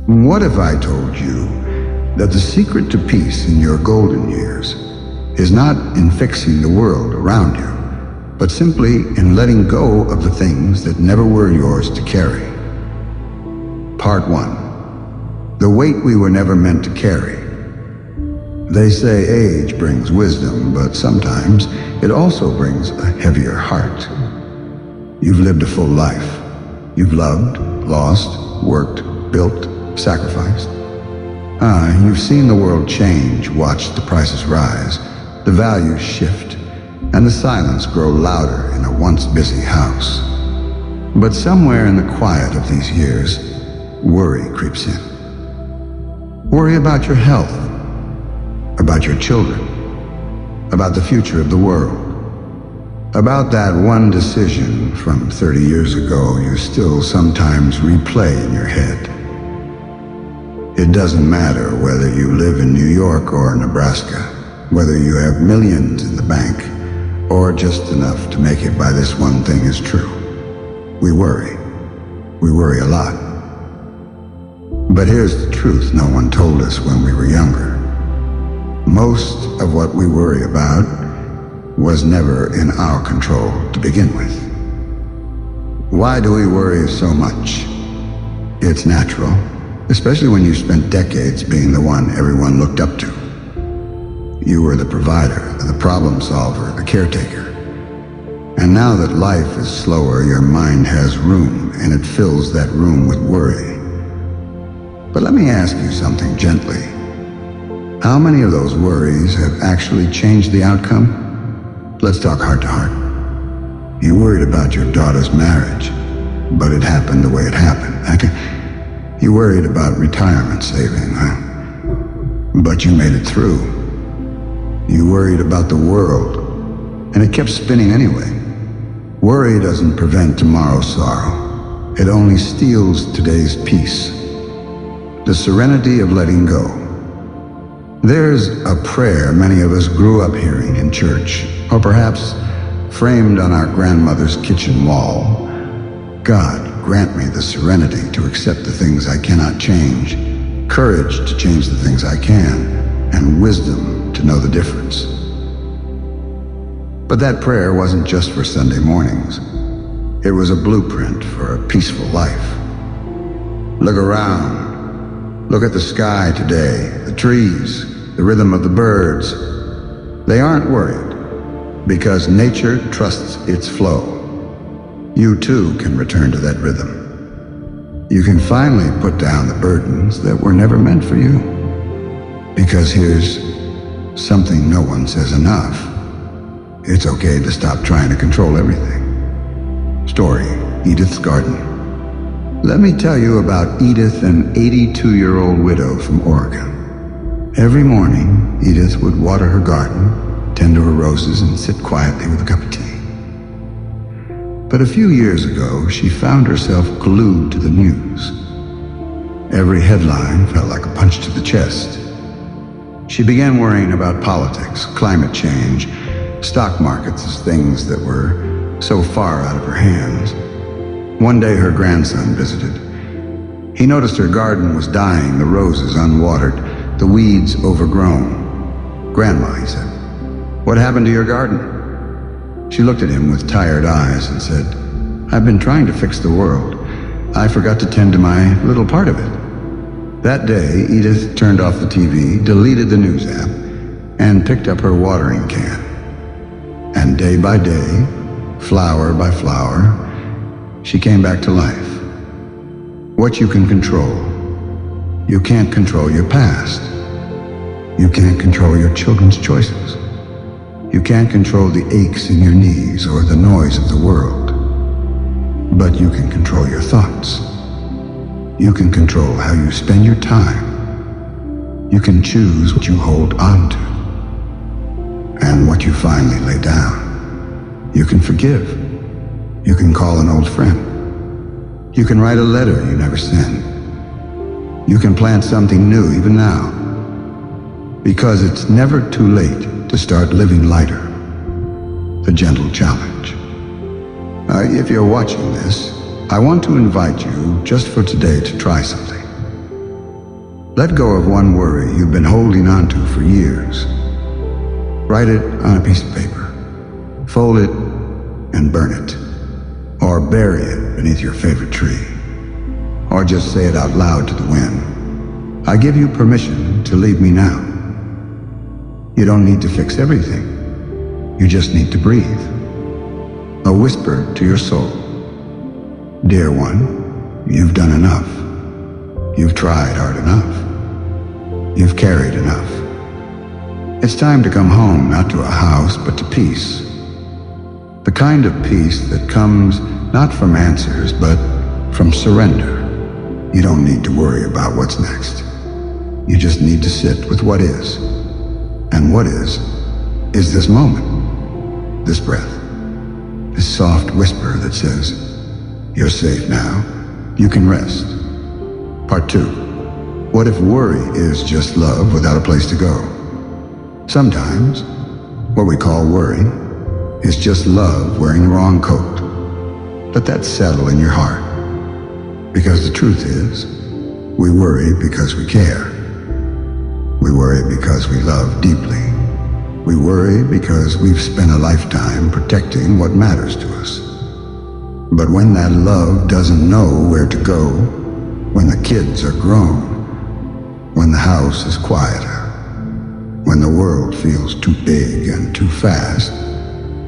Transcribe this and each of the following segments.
What if I told you that the secret to peace in your golden years is not in fixing the world around you, but simply in letting go of the things that never were yours to carry? Part 1. The weight we were never meant to carry. They say age brings wisdom, but sometimes it also brings a heavier heart. You've lived a full life. You've loved, lost, worked, built, sacrificed. You've seen the world change, watched the prices rise, the values shift, and the silence grow louder in a once busy house. But somewhere in the quiet of these years, worry creeps in. Worry about your health, about your children, about the future of the world, about that one decision from 30 years ago you still sometimes replay in your head. It doesn't matter whether you live in New York or Nebraska, whether you have millions in the bank, or just enough to make it by this one thing is true. We worry. We worry a lot. But here's the truth no one told us when we were younger. Most of what we worry about was never in our control to begin with. Why do we worry so much? It's natural, especially when you spent decades being the one everyone looked up to. You were the provider, the problem solver, the caretaker. And now that life is slower, your mind has room, and it fills that room with worry. But let me ask you something gently. How many of those worries have actually changed the outcome? Let's talk heart to heart. You worried about your daughter's marriage, but it happened the way it happened. You worried about retirement saving, but you made it through. You worried about the world, and it kept spinning anyway. Worry doesn't prevent tomorrow's sorrow. It only steals today's peace. The serenity of letting go. There's a prayer many of us grew up hearing in church, or perhaps framed on our grandmother's kitchen wall. God, grant me the serenity to accept the things I cannot change, courage to change the things I can, and wisdom to know the difference. But that prayer wasn't just for Sunday mornings. It was a blueprint for a peaceful life. Look around. Look at the sky today, the trees, the rhythm of the birds. They aren't worried because nature trusts its flow. You too can return to that rhythm. You can finally put down the burdens that were never meant for you. Because here's something no one says enough. It's okay to stop trying to control everything. Story, Edith's Garden. Let me tell you about Edith, an 82-year-old widow from Oregon. Every morning, Edith would water her garden, tend to her roses, and sit quietly with a cup of tea. But a few years ago, she found herself glued to the news. Every headline felt like a punch to the chest. She began worrying about politics, climate change, stock markets as things that were so far out of her hands. One day her grandson visited. He noticed her garden was dying, the roses unwatered, the weeds overgrown. "Grandma," he said, "what happened to your garden?" She looked at him with tired eyes and said, "I've been trying to fix the world. I forgot to tend to my little part of it." That day, Edith turned off the TV, deleted the news app, and picked up her watering can. And day by day, flower by flower, she came back to life. What you can control. You can't control your past. You can't control your children's choices. You can't control the aches in your knees or the noise of the world. But you can control your thoughts. You can control how you spend your time. You can choose what you hold on to and what you finally lay down. You can forgive. You can call an old friend. You can write a letter you never sent. You can plant something new even now. Because it's never too late to start living lighter. The gentle challenge. If you're watching this, I want to invite you just for today to try something. Let go of one worry you've been holding onto for years. Write it on a piece of paper. Fold it and burn it. Or bury it beneath your favorite tree. Or just say it out loud to the wind. I give you permission to leave me now. You don't need to fix everything. You just need to breathe. A whisper to your soul. Dear one, you've done enough. You've tried hard enough. You've carried enough. It's time to come home, not to a house, but to peace. The kind of peace that comes not from answers, but from surrender. You don't need to worry about what's next. You just need to sit with what is. And what is this moment, this breath, this soft whisper that says, you're safe now, you can rest. Part 2. What if worry is just love without a place to go? Sometimes, what we call worry is just love wearing the wrong coat. Let that settle in your heart. Because the truth is, we worry because we care. We worry because we love deeply. We worry because we've spent a lifetime protecting what matters to us. But when that love doesn't know where to go, when the kids are grown, when the house is quieter, when the world feels too big and too fast,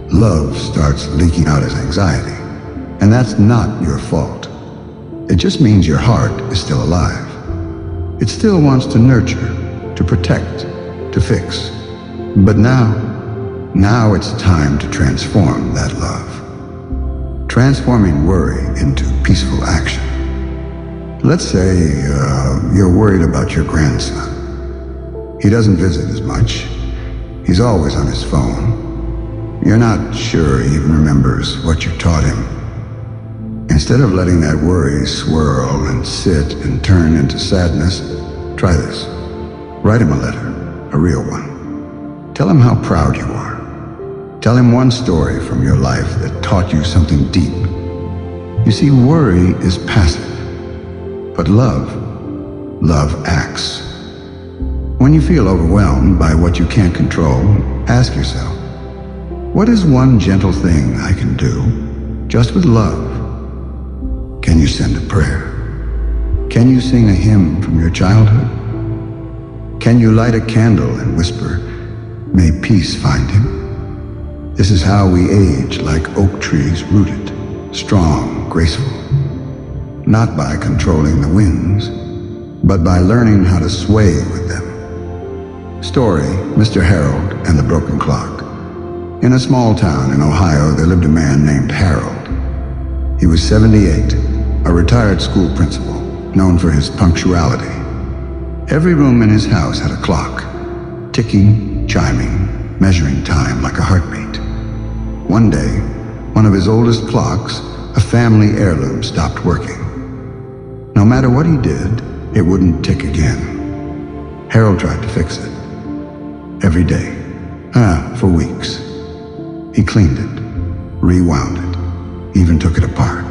love starts leaking out as anxiety. And that's not your fault. It just means your heart is still alive. It still wants to nurture, to protect, to fix. But now it's time to transform that love. Transforming worry into peaceful action. Let's say you're worried about your grandson. He doesn't visit as much. He's always on his phone. You're not sure he even remembers what you taught him. Instead of letting that worry swirl and sit and turn into sadness, try this. Write him a letter, a real one. Tell him how proud you are. Tell him one story from your life that taught you something deep. You see, worry is passive, but love acts. When you feel overwhelmed by what you can't control, ask yourself, what is one gentle thing I can do, just with love? Can you send a prayer? Can you sing a hymn from your childhood? Can you light a candle and whisper, may peace find him? This is how we age like oak trees rooted, strong, graceful. Not by controlling the winds, but by learning how to sway with them. Story, Mr. Harold and the Broken Clock. In a small town in Ohio, there lived a man named Harold. He was 78, a retired school principal, known for his punctuality. Every room in his house had a clock, ticking, chiming, measuring time like a heartbeat. One day, one of his oldest clocks, a family heirloom, stopped working. No matter what he did, it wouldn't tick again. Harold tried to fix it. Every day. For weeks. He cleaned it, rewound it, even took it apart.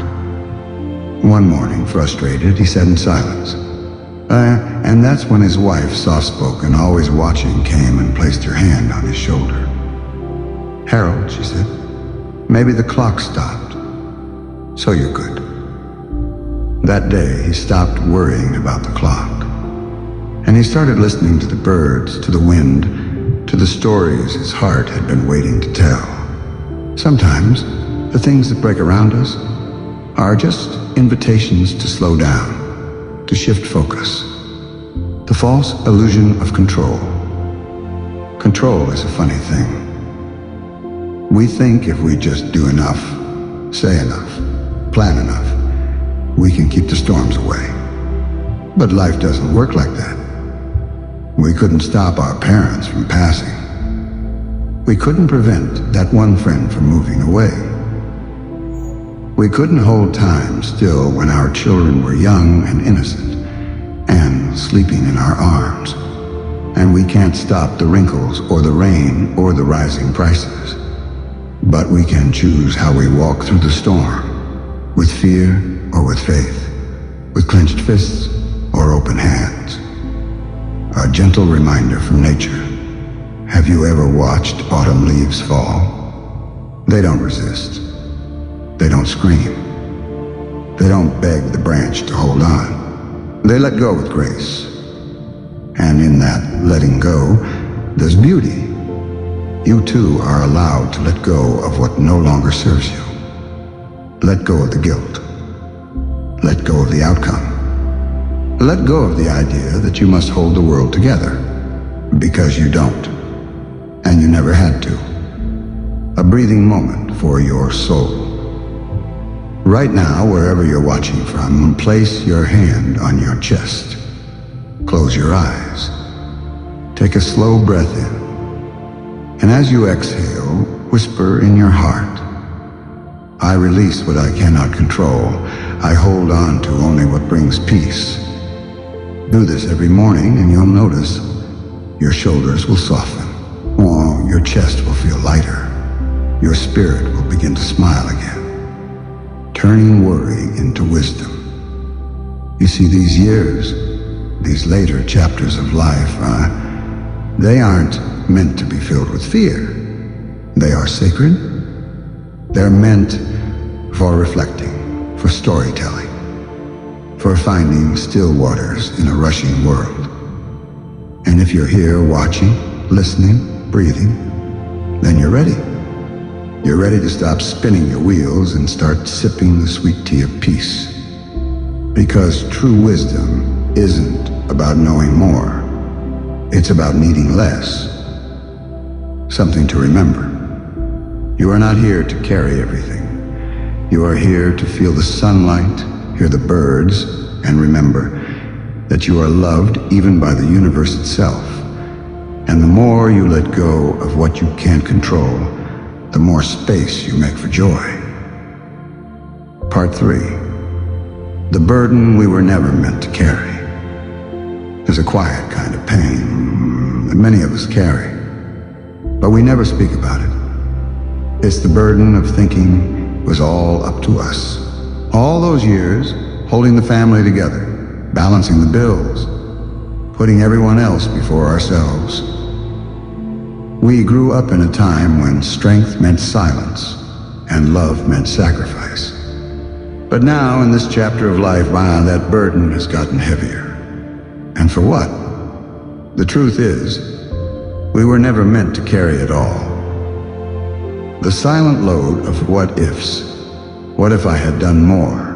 One morning, frustrated, he sat in silence. And that's when his wife, soft-spoken, always watching, came and placed her hand on his shoulder. Harold, she said, maybe the clock stopped. So you're good. That day, he stopped worrying about the clock. And he started listening to the birds, to the wind, to the stories his heart had been waiting to tell. Sometimes, the things that break around us are just invitations to slow down, to shift focus. The false illusion of control. Control is a funny thing. We think if we just do enough, say enough, plan enough, we can keep the storms away. But life doesn't work like that. We couldn't stop our parents from passing. We couldn't prevent that one friend from moving away. We couldn't hold time still when our children were young and innocent and sleeping in our arms. And we can't stop the wrinkles or the rain or the rising prices. But we can choose how we walk through the storm, with fear or with faith, with clenched fists or open hands. a gentle reminder from nature. Have you ever watched autumn leaves fall? They don't resist. They don't scream. They don't beg the branch to hold on. They let go with grace. And in that letting go, there's beauty. You too are allowed to let go of what no longer serves you. Let go of the guilt. Let go of the outcome. Let go of the idea that you must hold the world together, because you don't, and you never had to. A breathing moment for your soul. Right now, wherever you're watching from, place your hand on your chest. Close your eyes. Take a slow breath in. And as you exhale, whisper in your heart, I release what I cannot control. I hold on to only what brings peace. Do this every morning and you'll notice your shoulders will soften. Or your chest will feel lighter. Your spirit will begin to smile again, turning worry into wisdom. You see, these years, these later chapters of life, they aren't meant to be filled with fear. They are sacred. They're meant for reflecting, for storytelling, for finding still waters in a rushing world. And if you're here watching, listening, breathing, then you're ready. You're ready to stop spinning your wheels and start sipping the sweet tea of peace. Because true wisdom isn't about knowing more. It's about needing less. Something to remember. You are not here to carry everything. You are here to feel the sunlight, hear the birds, and remember that you are loved even by the universe itself. And the more you let go of what you can't control, the more space you make for joy. Part 3. The burden we were never meant to carry. There's a quiet kind of pain that many of us carry, but we never speak about it. It's the burden of thinking it was all up to us. All those years, holding the family together, balancing the bills, putting everyone else before ourselves. We grew up in a time when strength meant silence and love meant sacrifice. But now, in this chapter of life, that burden has gotten heavier. And for what? The truth is, we were never meant to carry it all. The silent load of what ifs. What if I had done more?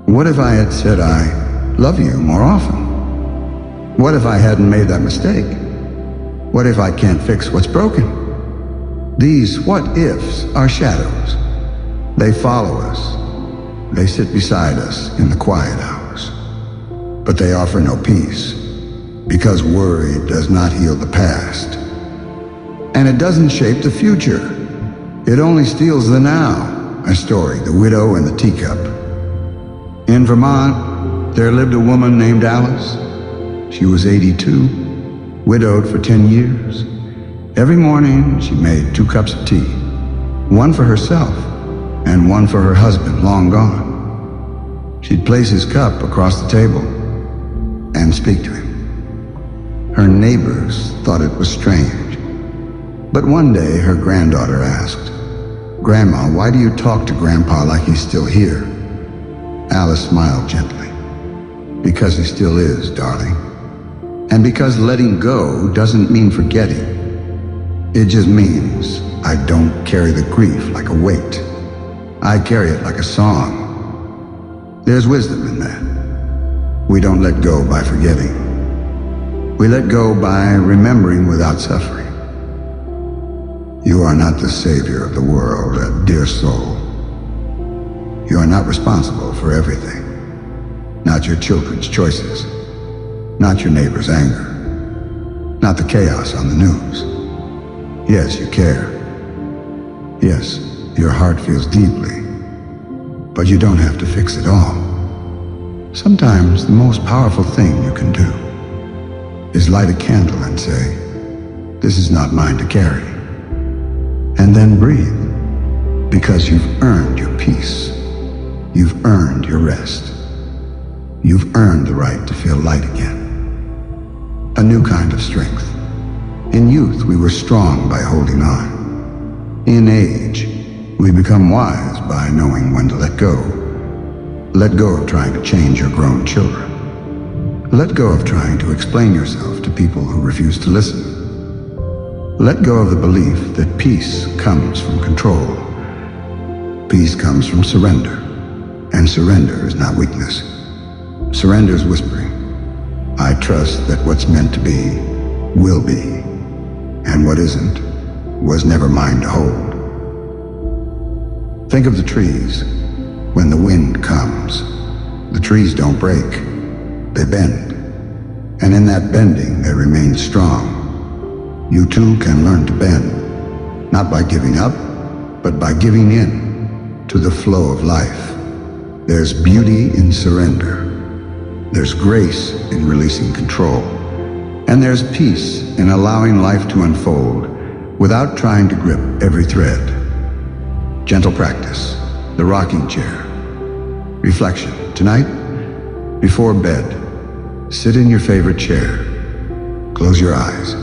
What if I had said I love you more often? What if I hadn't made that mistake? What if I can't fix what's broken? These what ifs are shadows. They follow us. They sit beside us in the quiet hours. But they offer no peace, because worry does not heal the past. And it doesn't shape the future. It only steals the now. A story, The Widow and the Teacup. In Vermont, there lived a woman named Alice. She was 82, widowed for 10 years. Every morning, she made 2 cups of tea, one for herself and one for her husband, long gone. She'd place his cup across the table and speak to him. Her neighbors thought it was strange. But one day, her granddaughter asked, "Grandma, why do you talk to Grandpa like he's still here?" Alice smiled gently. "Because he still is, darling. And because letting go doesn't mean forgetting. It just means I don't carry the grief like a weight. I carry it like a song. There's wisdom in that. We don't let go by forgetting. We let go by remembering without suffering. You are not the savior of the world, dear soul. You are not responsible for everything. Not your children's choices. Not your neighbor's anger. Not the chaos on the news. Yes, you care. Yes, your heart feels deeply. But you don't have to fix it all. Sometimes the most powerful thing you can do is light a candle and say, "This is not mine to carry." And then breathe, because you've earned your peace. You've earned your rest. You've earned the right to feel light again. a new kind of strength. In youth, we were strong by holding on. In age, we become wise by knowing when to let go. Let go of trying to change your grown children. Let go of trying to explain yourself to people who refuse to listen. Let go of the belief that peace comes from control. Peace comes from surrender, and surrender is not weakness. Surrender is whispering, I trust that what's meant to be will be, and what isn't was never mine to hold. Think of the trees. When the wind comes, the trees don't break, they bend. And in that bending, they remain strong. You too can learn to bend, not by giving up, but by giving in to the flow of life. There's beauty in surrender. There's grace in releasing control. And there's peace in allowing life to unfold without trying to grip every thread. Gentle practice, the rocking chair. Reflection. Tonight, before bed, sit in your favorite chair. Close your eyes.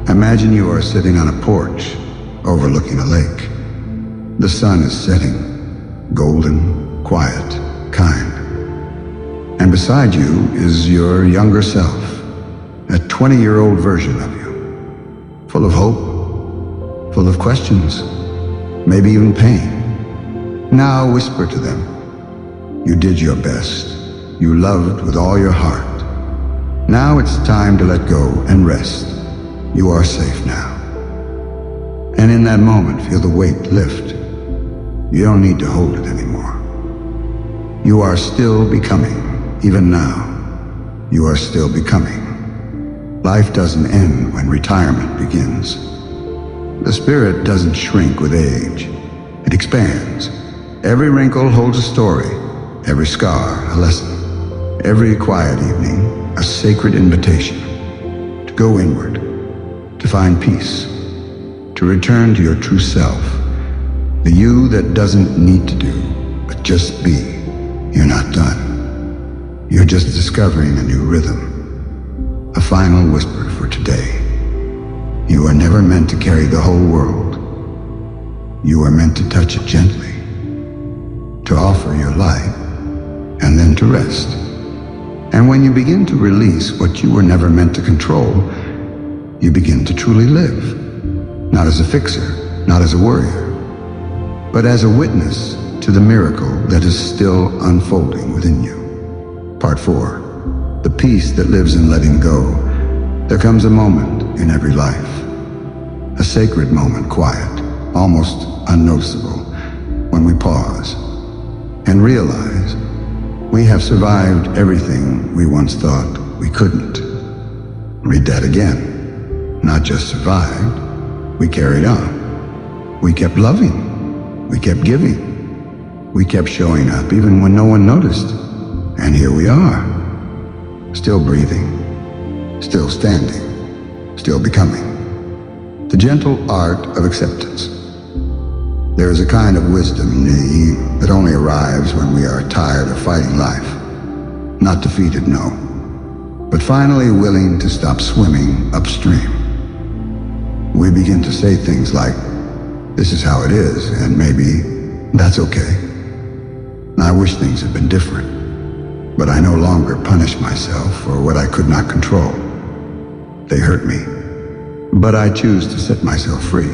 Imagine you are sitting on a porch overlooking a lake. The sun is setting, golden, quiet, kind. And beside you is your younger self, a 20-year-old version of you, full of hope, full of questions, maybe even pain. Now whisper to them, you did your best. You loved with all your heart. Now it's time to let go and rest. You are safe now. And in that moment, feel the weight lift. You don't need to hold it anymore. You are still becoming, even now. You are still becoming. Life doesn't end when retirement begins. The spirit doesn't shrink with age. It expands. Every wrinkle holds a story, every scar a lesson, every quiet evening a sacred invitation to go inward, to find peace, to return to your true self, the you that doesn't need to do, but just be. You're not done. You're just discovering a new rhythm, a final whisper for today. You are never meant to carry the whole world. You are meant to touch it gently, to offer your light, and then to rest. And when you begin to release what you were never meant to control, you begin to truly live, not as a fixer, not as a worrier, but as a witness to the miracle that is still unfolding within you. Part 4. The peace that lives in letting go. There comes a moment in every life, a sacred moment, quiet, almost unnoticeable, when we pause and realize we have survived everything we once thought we couldn't. Read that again. Not just survived, we carried on. We kept loving. We kept giving. We kept showing up even when no one noticed. And here we are, still breathing, still standing, still becoming. The gentle art of acceptance. There is a kind of wisdom, that only arrives when we are tired of fighting life. Not defeated, no, but finally willing to stop swimming upstream. We begin to say things like, this is how it is, and maybe that's okay. I wish things had been different, but I no longer punish myself for what I could not control. They hurt me, but I choose to set myself free.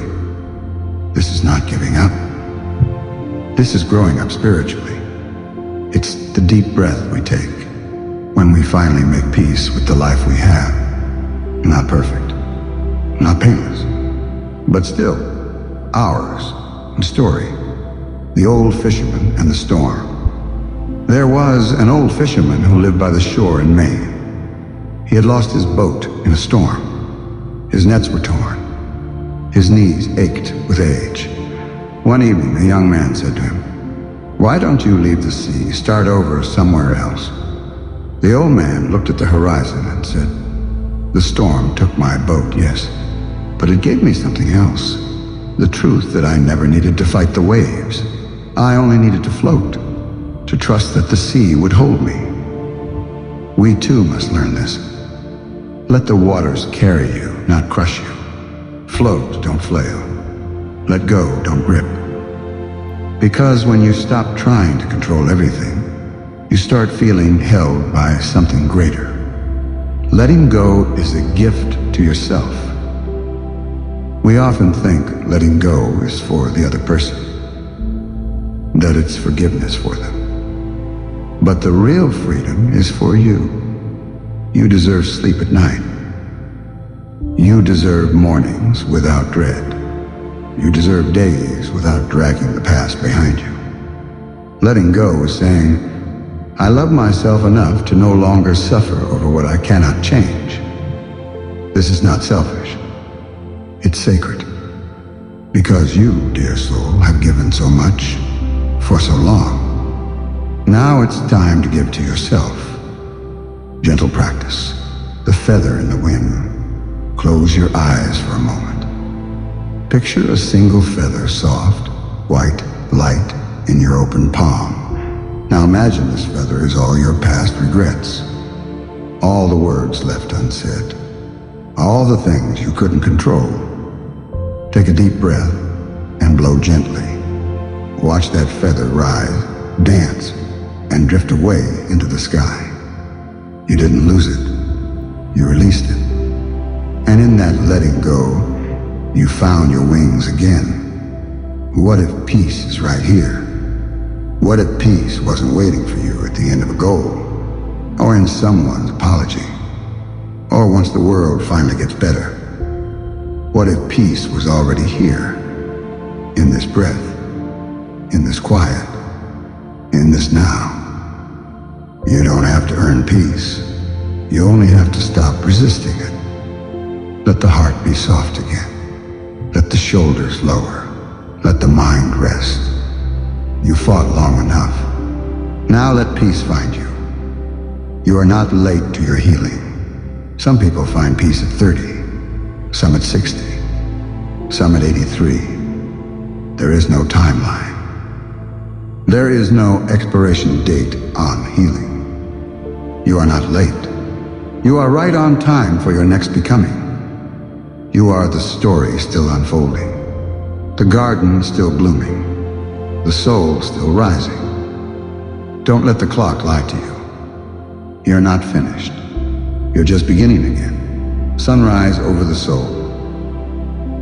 This is not giving up. This is growing up spiritually. It's the deep breath we take when we finally make peace with the life we have. Not perfect, not painless, but still ours in story. The old fisherman and the storm. There was an old fisherman who lived by the shore in Maine. He had lost his boat in a storm. His nets were torn. His knees ached with age. One evening, a young man said to him, why don't you leave the sea, start over somewhere else? The old man looked at the horizon and said, the storm took my boat, yes, but it gave me something else. The truth that I never needed to fight the waves. I only needed to float, to trust that the sea would hold me. We too must learn this. Let the waters carry you, not crush you. Float, don't flail. Let go, don't grip. Because when you stop trying to control everything, you start feeling held by something greater. Letting go is a gift to yourself. We often think letting go is for the other person, that it's forgiveness for them. But the real freedom is for you. You deserve sleep at night. You deserve mornings without dread. You deserve days without dragging the past behind you. Letting go is saying, I love myself enough to no longer suffer over what I cannot change. This is not selfish. It's sacred. Because you, dear soul, have given so much for so long. Now it's time to give to yourself. Gentle practice. The feather in the wind. Close your eyes for a moment. Picture a single feather, soft, white, light, in your open palm. Now imagine this feather is all your past regrets. All the words left unsaid. All the things you couldn't control. Take a deep breath and blow gently. Watch that feather rise, dance, and drift away into the sky. You didn't lose it. You released it. And in that letting go, you found your wings again. What if peace is right here? What if peace wasn't waiting for you at the end of a goal? Or in someone's apology? Or once the world finally gets better? What if peace was already here? In this breath, in this quiet, in this now. You don't have to earn peace. You only have to stop resisting it. Let the heart be soft again. Let the shoulders lower. Let the mind rest. You fought long enough. Now let peace find you. You are not late to your healing. Some people find peace at 30, some at 60, some at 83. There is no timeline. There is no expiration date on healing. You are not late. You are right on time for your next becoming. You are the story still unfolding, the garden still blooming, the soul still rising. Don't let the clock lie to you. You're not finished. You're just beginning again. Sunrise over the soul.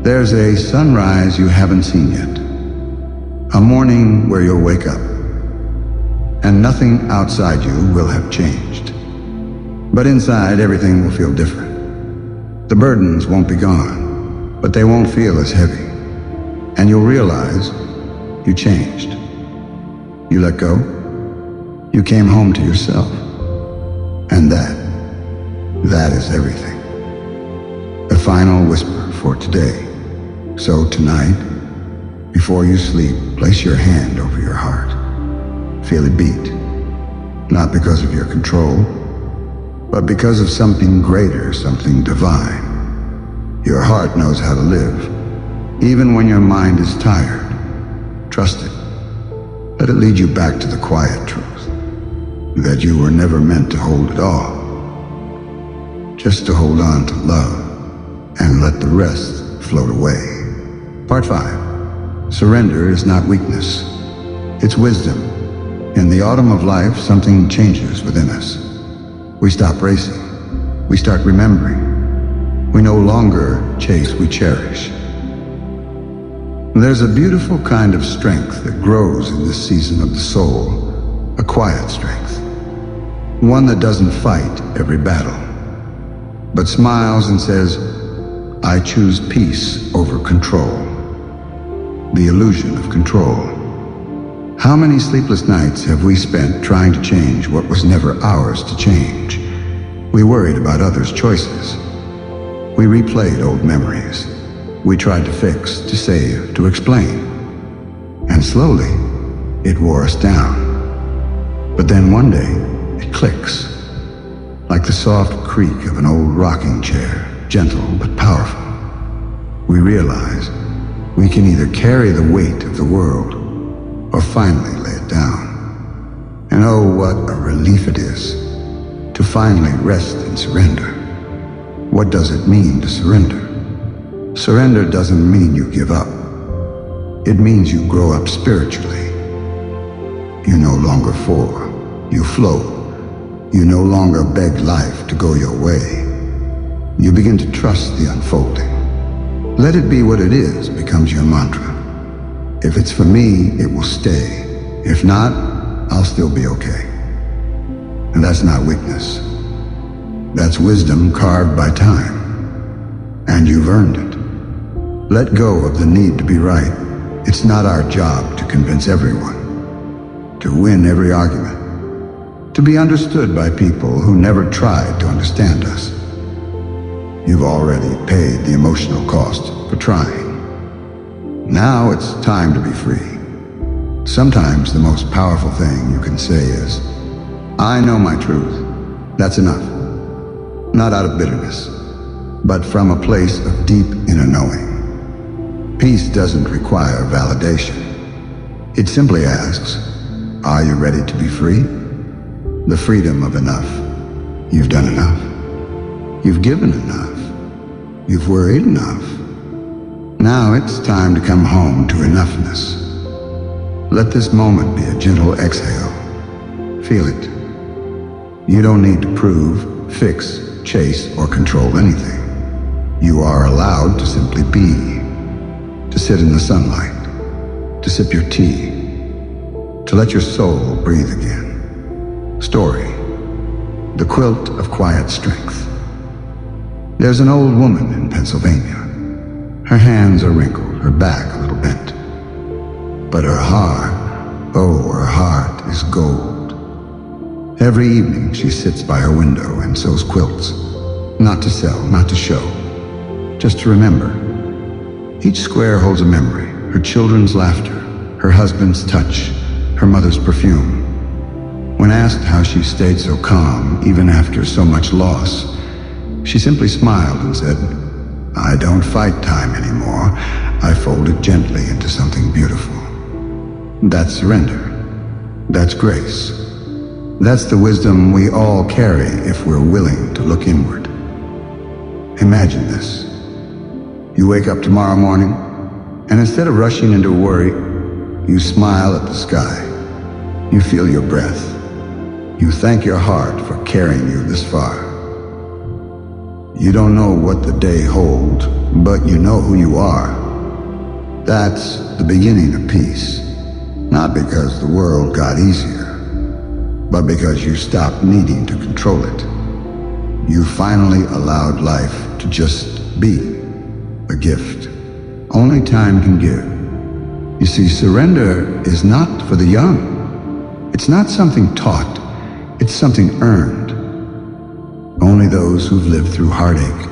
There's a sunrise you haven't seen yet. A morning where you'll wake up, and nothing outside you will have changed. But inside, everything will feel different. The burdens won't be gone, but they won't feel as heavy. And you'll realize you changed. You let go. You came home to yourself. And that is everything. A final whisper for today. So tonight, before you sleep, place your hand over your heart. Feel it beat. Not because of your control, but because of something greater, something divine. Your heart knows how to live, even when your mind is tired. Trust it. Let it lead you back to the quiet truth, that you were never meant to hold it all. Just to hold on to love and let the rest float away. Part 5. Surrender is not weakness. It's wisdom. In the autumn of life, something changes within us. We stop racing. We start remembering. We no longer chase, we cherish. There's a beautiful kind of strength that grows in this season of the soul, a quiet strength. One that doesn't fight every battle, but smiles and says, I choose peace over control. The illusion of control. How many sleepless nights have we spent trying to change what was never ours to change? We worried about others' choices. We replayed old memories. We tried to fix, to save, to explain. And slowly, it wore us down. But then one day, it clicks. Like the soft creak of an old rocking chair, gentle but powerful. We realize we can either carry the weight of the world or finally lay it down. And oh, what a relief it is to finally rest and surrender. What does it mean to surrender? Surrender doesn't mean you give up. It means you grow up spiritually. You no longer for, you flow. You no longer beg life to go your way. You begin to trust the unfolding. Let it be what it is becomes your mantra. If it's for me, it will stay. If not, I'll still be okay. And that's not weakness. That's wisdom carved by time. And you've earned it. Let go of the need to be right. It's not our job to convince everyone, to win every argument, to be understood by people who never tried to understand us. You've already paid the emotional cost for trying. Now it's time to be free. Sometimes the most powerful thing you can say is, I know my truth. That's enough. Not out of bitterness, but from a place of deep inner knowing. Peace doesn't require validation. It simply asks, are you ready to be free? The freedom of enough. You've done enough. You've given enough. You've worried enough. Now it's time to come home to enoughness. Let this moment be a gentle exhale. Feel it. You don't need to prove, fix, chase, or control anything. You are allowed to simply be. To sit in the sunlight, to sip your tea, to let your soul breathe again. Story, the quilt of quiet strength. There's an old woman in Pennsylvania. Her hands are wrinkled, her back a little bent. But her heart, oh, her heart is gold. Every evening she sits by her window and sews quilts. Not to sell, not to show, just to remember. Each square holds a memory, her children's laughter, her husband's touch, her mother's perfume. When asked how she stayed so calm, even after so much loss, she simply smiled and said, I don't fight time anymore. I fold it gently into something beautiful. That's surrender. That's grace. That's the wisdom we all carry if we're willing to look inward. Imagine this. You wake up tomorrow morning, and instead of rushing into worry, you smile at the sky. You feel your breath. You thank your heart for carrying you this far. You don't know what the day holds, but you know who you are. That's the beginning of peace. Not because the world got easier, but because you stopped needing to control it. You finally allowed life to just be. A gift only time can give. You see, surrender is not for the young. It's not something taught. It's something earned. Only those who've lived through heartache,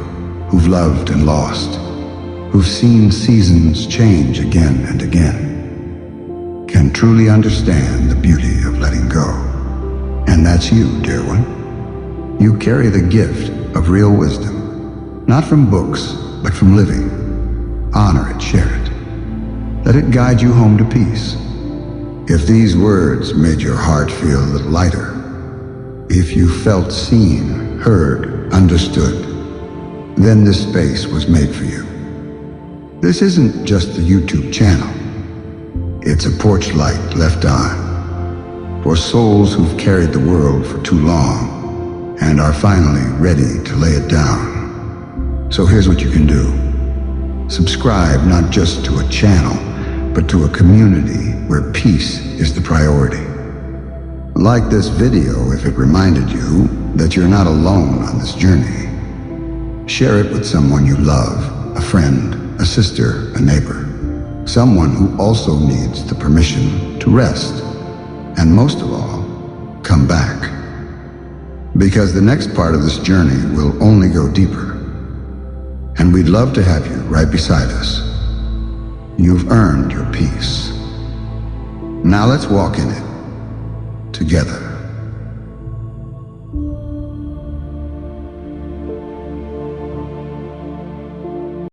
who've loved and lost, who've seen seasons change again and again, can truly understand the beauty of letting go. And that's you, dear one. You carry the gift of real wisdom, not from books, but from living. Honor it, share it. Let it guide you home to peace. If these words made your heart feel a little lighter, if you felt seen, heard, understood, then this space was made for you. This isn't just the YouTube channel. It's a porch light left on for souls who've carried the world for too long and are finally ready to lay it down. So here's what you can do. Subscribe not just to a channel, but to a community where peace is the priority. Like this video if it reminded you that you're not alone on this journey. Share it with someone you love, a friend, a sister, a neighbor, someone who also needs the permission to rest. And most of all, come back. Because the next part of this journey will only go deeper. And we'd love to have you right beside us. You've earned your peace. Now let's walk in it together.